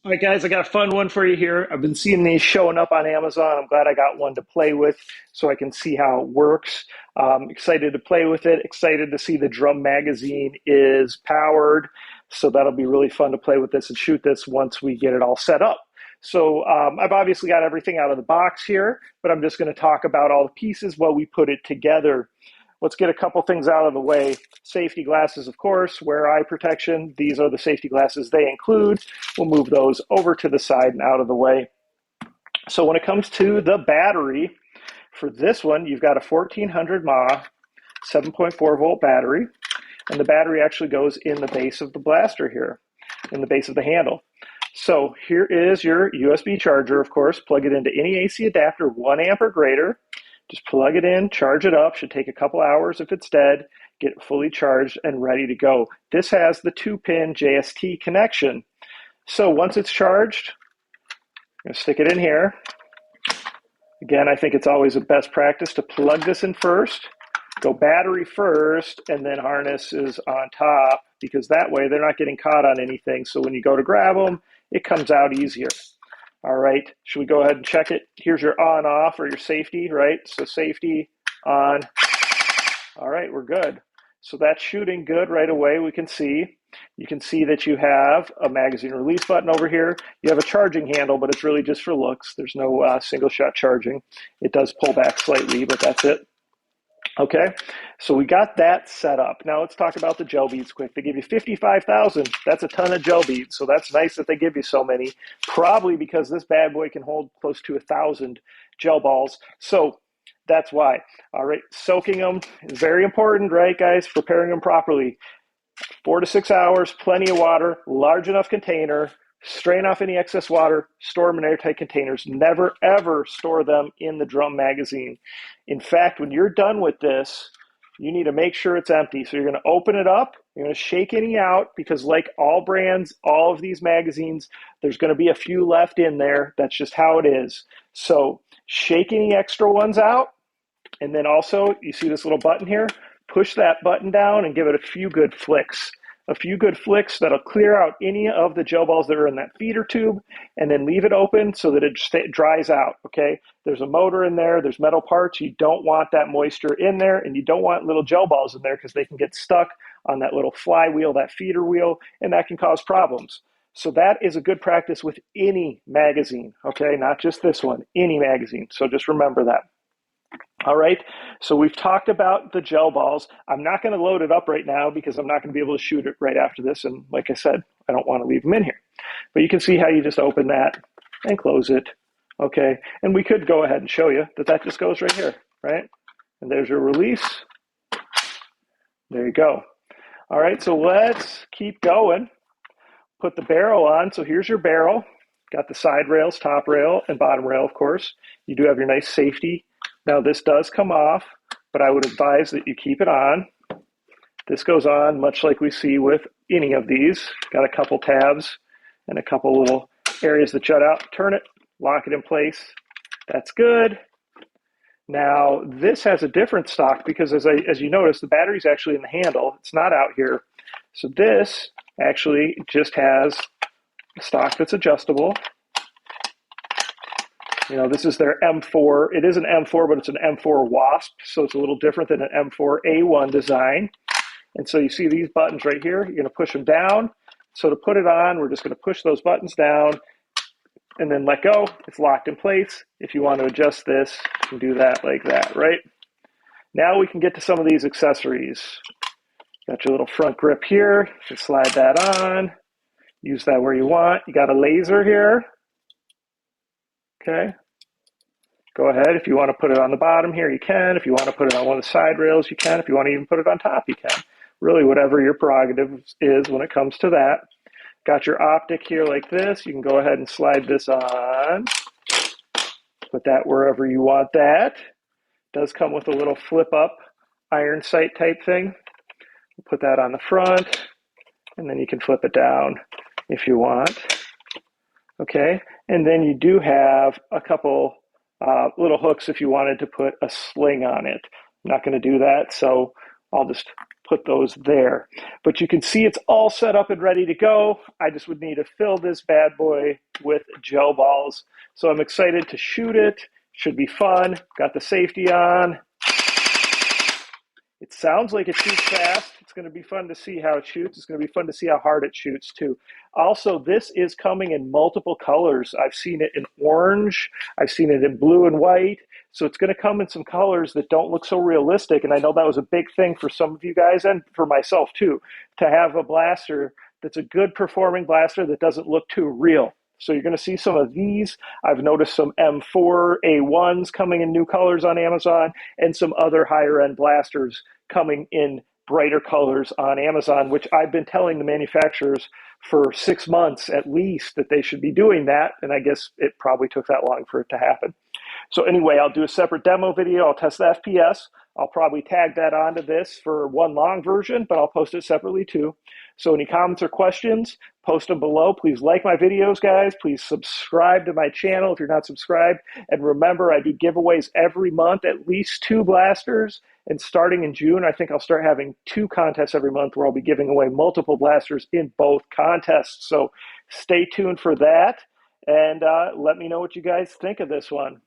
All right, guys, I got a fun one for you here. I've been seeing these showing up on Amazon. I'm glad I got one to play with so I can see how it works. Excited to play with it. Excited to see the drum magazine is powered. So that'll be really fun to play with this and shoot this once we get it all set up. So I've obviously got everything out of the box here, but I'm just going to talk about all the pieces while we put it together. Let's get a couple things out of the way. Safety glasses, of course, wear eye protection. These are the safety glasses they include. We'll move those over to the side and out of the way. So when it comes to the battery, for this one, you've got a 1400 mAh 7.4 volt battery, and the battery actually goes in the base of the blaster here, in the base of the handle. So here is your USB charger, of course. Plug it into any AC adapter, 1 amp or greater. Just plug it in, charge it up. Should take a couple hours if it's dead. Get it fully charged and ready to go. This has the 2-pin JST connection. So once it's charged, I'm going to stick it in here. Again, I think it's always a best practice to plug this in first, go battery first, and then harness is on top, because that way they're not getting caught on anything. So when you go to grab them, it comes out easier. All right, should we go ahead and check it? Here's your on off or your safety, right? So safety on. All right, we're good. So that's shooting good right away. We can see. You can see that you have a magazine release button over here. You have a charging handle, but it's really just for looks. There's no single shot charging. It does pull back slightly, but that's it. Okay, so we got that set up. Now let's talk about the gel beads quick. They give you 55,000. That's a ton of gel beads, so that's nice that they give you so many. Probably because this bad boy can hold close to 1,000 gel balls. So that's why. All right, soaking them is very important, right, guys? Preparing them properly. 4 to 6 hours, plenty of water, large enough container. Strain off any excess water, store them in airtight containers. Never, ever store them in the drum magazine. In fact, when you're done with this, you need to make sure it's empty. So you're going to open it up, you're going to shake any out, because like all brands, all of these magazines, there's going to be a few left in there. That's just how it is. So shake any extra ones out, and then also, you see this little button here? Push that button down and give it a few good flicks. A few good flicks that'll clear out any of the gel balls that are in that feeder tube, and then leave it open so that it dries out, okay? There's a motor in there, there's metal parts. You don't want that moisture in there, and you don't want little gel balls in there because they can get stuck on that little flywheel, that feeder wheel, and that can cause problems. So that is a good practice with any magazine, okay? Not just this one, any magazine. So just remember that. All right, so we've talked about the gel balls. I'm not going to load it up right now because I'm not going to be able to shoot it right after this. And like I said, I don't want to leave them in here. But you can see how you just open that and close it. Okay, and we could go ahead and show you that that just goes right here, right? And there's your release. There you go. All right, so let's keep going. Put the barrel on. So here's your barrel. Got the side rails, top rail, and bottom rail, of course. You do have your nice safety. Now this does come off, but I would advise that you keep it on. This goes on much like we see with any of these. Got a couple tabs and a couple little areas that jut out. Turn it, lock it in place. That's good. Now this has a different stock because as you notice, the battery's actually in the handle. It's not out here. So this actually just has a stock that's adjustable. You know, this is their M4. It is an M4, but it's an M4 Wasp, so it's a little different than an M4 A1 design. And so you see these buttons right here. You're going to push them down. So to put it on, we're just going to push those buttons down and then let go. It's locked in place. If you want to adjust this, you can do that like that, right? Now we can get to some of these accessories. Got your little front grip here. You can slide that on. Use that where you want. You got a laser here. Okay, go ahead. If you want to put it on the bottom here, you can. If you want to put it on one of the side rails, you can. If you want to even put it on top, you can. Really, whatever your prerogative is when it comes to that. Got your optic here like this. You can go ahead and slide this on. Put that wherever you want that. It does come with a little flip up iron sight type thing. Put that on the front, and then you can flip it down if you want. Okay, and then you do have a couple little hooks if you wanted to put a sling on it. I'm not going to do that, so I'll just put those there. But you can see it's all set up and ready to go. I just would need to fill this bad boy with gel balls. So I'm excited to shoot it. Should be fun. Got the safety on. It sounds like it shoots fast. It's going to be fun to see how it shoots. It's going to be fun to see how hard it shoots too. Also, this is coming in multiple colors. I've seen it in orange. I've seen it in blue and white. So it's going to come in some colors that don't look so realistic. And I know that was a big thing for some of you guys and for myself too, to have a blaster that's a good performing blaster that doesn't look too real. So you're going to see some of these. I've noticed some M4 A1s coming in new colors on Amazon and some other higher end blasters coming in brighter colors on Amazon, which I've been telling the manufacturers for 6 months at least that they should be doing that. And I guess it probably took that long for it to happen. So anyway, I'll do a separate demo video. I'll test the FPS. I'll probably tag that onto this for one long version, but I'll post it separately too. So any comments or questions, post them below. Please like my videos, guys. Please subscribe to my channel if you're not subscribed. And remember, I do giveaways every month, at least 2 blasters. And starting in June, I think I'll start having 2 contests every month where I'll be giving away multiple blasters in both contests. So stay tuned for that. And let me know what you guys think of this one.